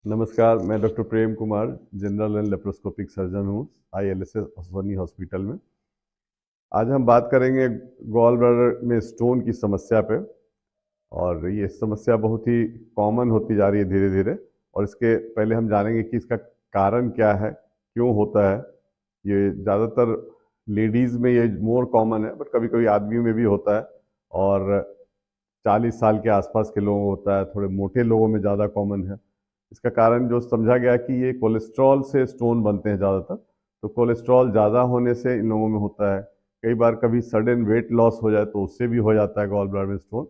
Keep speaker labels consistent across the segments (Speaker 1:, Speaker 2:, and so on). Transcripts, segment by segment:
Speaker 1: नमस्कार, मैं doctor Prem Kumar, general and laparoscopic surgeon हूँ ILSS असवानी हॉस्पिटल में। आज हम बात करेंगे गॉल ब्लैडर में स्टोन की समस्या पे। और ये समस्या बहुत ही कॉमन होती जा रही है धीरे धीरे। और इसके पहले हम जानेंगे कि इसका कारण क्या है, क्यों होता है। ये ज़्यादातर लेडीज़ में ये मोर कॉमन है, बट कभी कभी आदमियों में भी होता है। और 40 साल के आसपास के लोगों को होता है, थोड़े मोटे लोगों में ज़्यादा कॉमन है। इसका कारण जो समझा गया कि ये कोलेस्ट्रॉल से स्टोन बनते हैं ज़्यादातर। तो कोलेस्ट्रॉल ज़्यादा होने से इन लोगों में होता है। कई बार कभी सडन वेट लॉस हो जाए तो उससे भी हो जाता है गॉल ब्लैडर में स्टोन।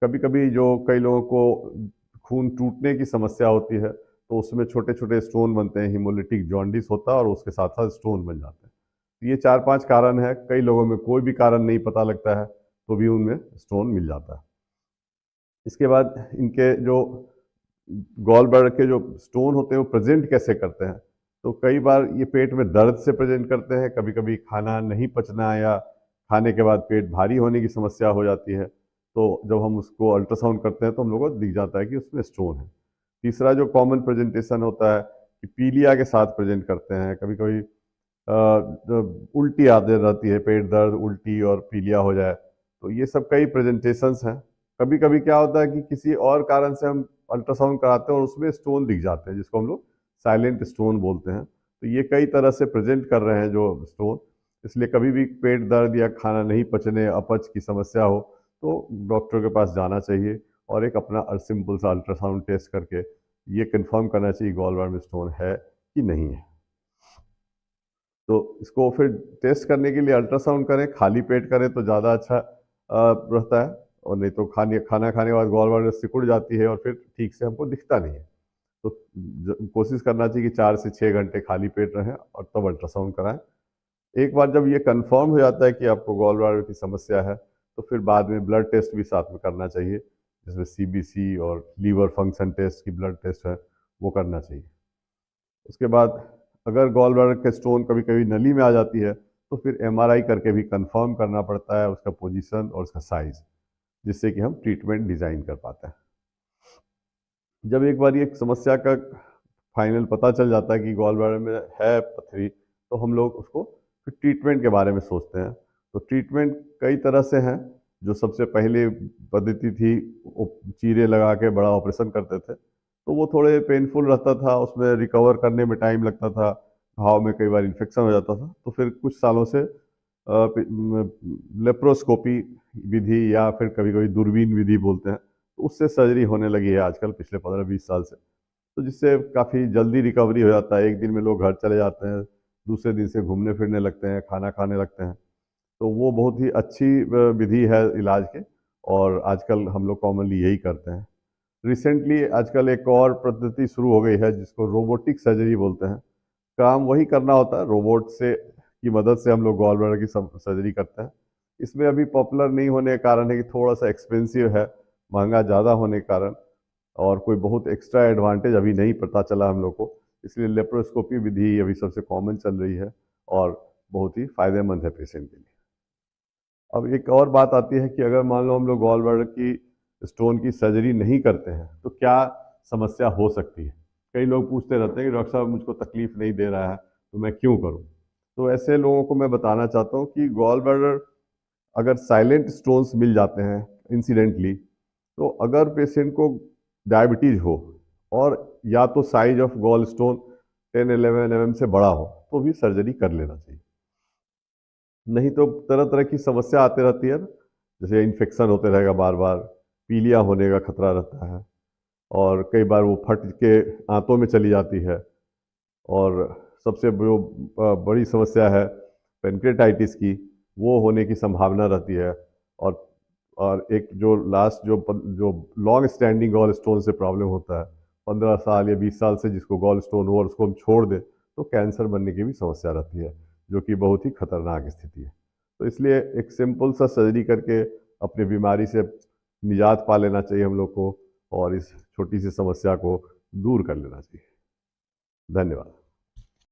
Speaker 1: कभी कभी जो कई लोगों को खून टूटने की समस्या होती है तो उसमें छोटे छोटे स्टोन बनते हैं, हीमोलिटिक जॉन्डिस होता है और उसके साथ साथ स्टोन बन जाते हैं। तो ये 4-5 कारण है। कई लोगों में कोई भी कारण नहीं पता लगता है तो भी उनमें स्टोन मिल जाता है। इसके बाद इनके जो गॉल ब्लैडर के जो स्टोन होते हैं वो प्रेजेंट कैसे करते हैं। तो कई बार ये पेट में दर्द से प्रेजेंट करते हैं, कभी कभी खाना नहीं पचना या खाने के बाद पेट भारी होने की समस्या हो जाती है। तो जब हम उसको अल्ट्रासाउंड करते हैं तो हम लोगों को दिख जाता है कि उसमें स्टोन है। तीसरा जो कॉमन प्रेजेंटेशन होता है कि पीलिया के साथ प्रेजेंट करते हैं। कभी कभी उल्टी आती रहती है, पेट दर्द, उल्टी और पीलिया हो जाए, तो ये सब कई प्रेजेंटेशंस हैं। कभी कभी क्या होता है कि किसी और कारण से हम अल्ट्रासाउंड कराते हैं और उसमें स्टोन दिख जाते हैं, जिसको हम लोग साइलेंट स्टोन बोलते हैं। तो ये कई तरह से प्रेजेंट कर रहे हैं जो स्टोन। इसलिए कभी भी पेट दर्द या खाना नहीं पचने, अपच की समस्या हो तो डॉक्टर के पास जाना चाहिए और एक अपना सिंपल सा अल्ट्रासाउंड टेस्ट करके ये कंफर्म करना चाहिए गॉल ब्लैडर में स्टोन है कि नहीं है। तो इसको फिर टेस्ट करने के लिए अल्ट्रासाउंड करें, खाली पेट करें तो ज़्यादा अच्छा रहता है। और नहीं तो खाना खाने के बाद गॉल ब्लैडर सिकुड़ जाती है और फिर ठीक से हमको दिखता नहीं है। तो कोशिश करना चाहिए कि 4 से 6 घंटे खाली पेट रहें और तब अल्ट्रासाउंड कराएं। एक बार जब ये कंफर्म हो जाता है कि आपको गॉल ब्लैडर की समस्या है तो फिर बाद में ब्लड टेस्ट भी साथ में करना चाहिए, जिसमें CBC और लीवर फंक्शन टेस्ट की ब्लड टेस्ट है वो करना चाहिए। उसके बाद अगर गॉल ब्लैडर के स्टोन कभी कभी नली में आ जाती है तो फिर MRI करके भी कंफर्म करना पड़ता है उसका पोजीशन और उसका साइज, जिससे कि हम ट्रीटमेंट डिज़ाइन कर पाते हैं। जब एक बार ये समस्या का फाइनल पता चल जाता है कि गॉल ब्लैडर में है पथरी, तो हम लोग उसको फिर ट्रीटमेंट के बारे में सोचते हैं। तो ट्रीटमेंट कई तरह से हैं। जो सबसे पहले पद्धति थी वो चीरे लगा के बड़ा ऑपरेशन करते थे, तो वो थोड़े पेनफुल रहता था, उसमें रिकवर करने में टाइम लगता था, घाव में कई बार इन्फेक्शन हो जाता था। तो फिर कुछ सालों से लेप्रोस्कोपी विधि या फिर कभी कभी दूरबीन विधि बोलते हैं, तो उससे सर्जरी होने लगी है आजकल पिछले 15-20 साल से। तो जिससे काफ़ी जल्दी रिकवरी हो जाता है। एक दिन में लोग घर चले जाते हैं, दूसरे दिन से घूमने फिरने लगते हैं, खाना खाने लगते हैं। तो वो बहुत ही अच्छी विधि है इलाज के। और आजकल हम लोग कॉमनली यही करते हैं। रिसेंटली आजकल एक और पद्धति शुरू हो गई है जिसको रोबोटिक सर्जरी बोलते हैं। काम वही करना होता है, रोबोट से की मदद से हम लोग गॉल ब्लैडर की सर्जरी करते हैं। इसमें अभी पॉपुलर नहीं होने के कारण है कि थोड़ा सा एक्सपेंसिव है, महंगा ज़्यादा होने के कारण, और कोई बहुत एक्स्ट्रा एडवांटेज अभी नहीं पता चला हम लोग को। इसलिए लेप्रोस्कोपी विधि अभी सबसे कॉमन चल रही है और बहुत ही फायदेमंद है पेशेंट के लिए। अब एक और बात आती है कि अगर मान लो हम लोग गॉल ब्लैडर की स्टोन की सर्जरी नहीं करते हैं तो क्या समस्या हो सकती है। कई लोग पूछते रहते हैं कि डॉक्टर साहब मुझको तकलीफ नहीं दे रहा है तो मैं क्यों करूं। तो ऐसे लोगों को मैं बताना चाहता हूं कि गॉल ब्लैडर अगर साइलेंट स्टोन्स मिल जाते हैं इंसिडेंटली, तो अगर पेशेंट को डायबिटीज हो और या तो size of gallstone 10-11 mm से बड़ा हो तो भी सर्जरी कर लेना चाहिए। नहीं तो तरह तरह की समस्या आती रहती है ना, जैसे इन्फेक्शन होते रहेगा बार बार, पीलिया होने का खतरा रहता है, और कई बार वो फट के आंतों में चली जाती है। और सबसे जो बड़ी समस्या है पेनक्रेटाइटिस की, वो होने की संभावना रहती है। और और एक जो लास्ट जो लॉन्ग स्टैंडिंग गॉल स्टोन से प्रॉब्लम होता है, 15 साल या 20 साल से जिसको गॉल स्टोन हो और उसको हम छोड़ दें तो कैंसर बनने की भी समस्या रहती है, जो कि बहुत ही खतरनाक स्थिति है। तो इसलिए एक सिंपल सा सर्जरी करके अपनी बीमारी से निजात पा लेना चाहिए हम लोग को, और इस छोटी सी समस्या को दूर कर लेना चाहिए। धन्यवाद।